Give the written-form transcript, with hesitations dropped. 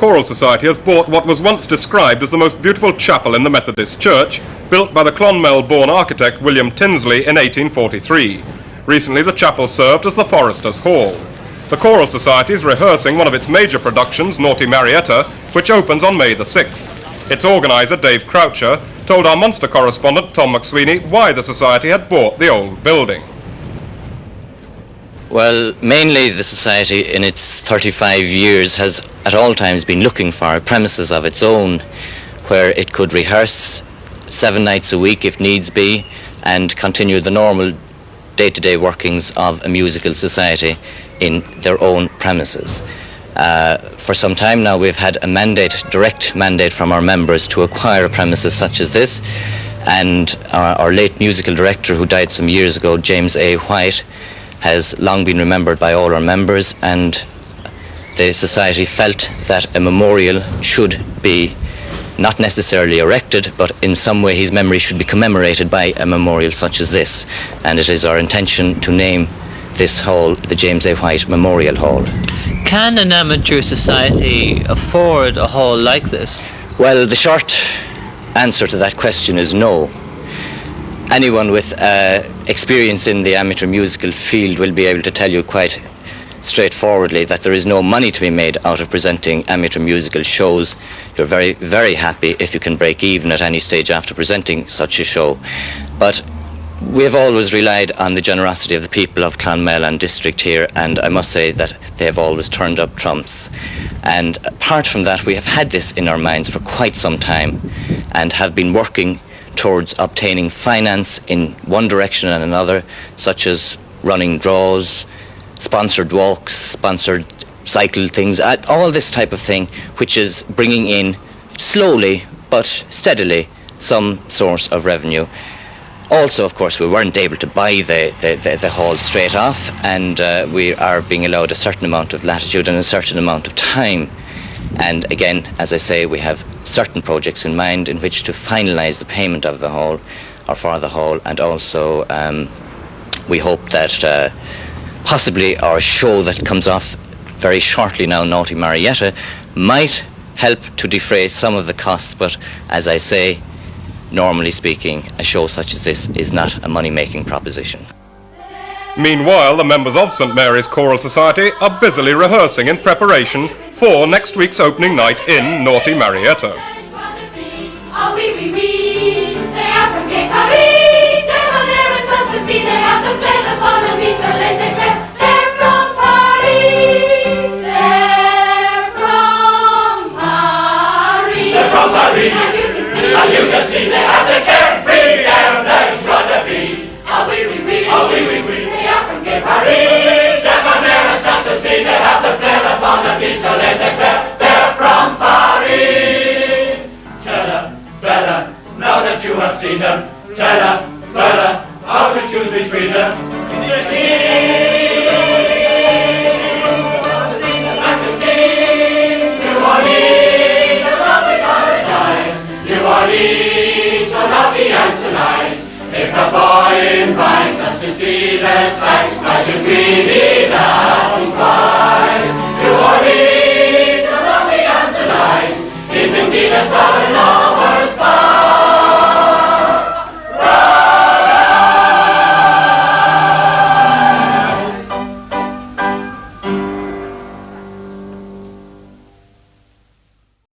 Choral Society has bought what was once described as the most beautiful chapel in the Methodist Church, built by the Clonmel-born architect William Tinsley in 1843. Recently, the chapel served as the Foresters' Hall. The Choral Society is rehearsing one of its major productions, Naughty Marietta, which opens on May the 6th. Its organiser, Dave Croucher, told our Munster correspondent, Tom McSweeney, why the Society had bought the old building. Well, mainly the Society in its 35 years has at all times been looking for premises of its own where it could rehearse 7 nights a week if needs be and continue the normal day-to-day workings of a musical society in their own premises. For some time now we've had a direct mandate from our members to acquire a premises such as this, and our late musical director who died some years ago, James A. White, has long been remembered by all our members, and the Society felt that a memorial should be not necessarily erected, but in some way his memory should be commemorated by a memorial such as this, and it is our intention to name this hall the James A. White Memorial Hall. Can an amateur society afford a hall like this? Well, the short answer to that question is no. Anyone with experience in the amateur musical field will be able to tell you quite straightforwardly that there is no money to be made out of presenting amateur musical shows. You're very, very happy if you can break even at any stage after presenting such a show. But we've always relied on the generosity of the people of Clonmel and district here, and I must say that they have always turned up trumps. And apart from that, we have had this in our minds for quite some time and have been working towards obtaining finance in one direction and another, such as running draws, sponsored walks, sponsored cycle things, all this type of thing, which is bringing in slowly but steadily some source of revenue. Also, of course, we weren't able to buy the hall straight off, and we are being allowed a certain amount of latitude and a certain amount of time. And again, as I say, we have certain projects in mind in which to finalise the payment of the hall, or for the hall, and also we hope that possibly our show that comes off very shortly now, Naughty Marietta, might help to defray some of the costs, but as I say, normally speaking, a show such as this is not a money-making proposition. Meanwhile, the members of St Mary's Choral Society are busily rehearsing in preparation for next week's opening night in Naughty Marietta. As you can see, they have the carefree air, there's gotta be. Ah oui, oui, oui, ah oui, oui, oui. They are from Gay Paris, Debonair and Sanssouci. They have the flair upon the beast, so les éclairs. They're from Paris. Tell her, fella, now that you have seen them, tell her, fella, how to choose between them. So naughty and so nice. If the boy invites us to see the sights, much agreed he does.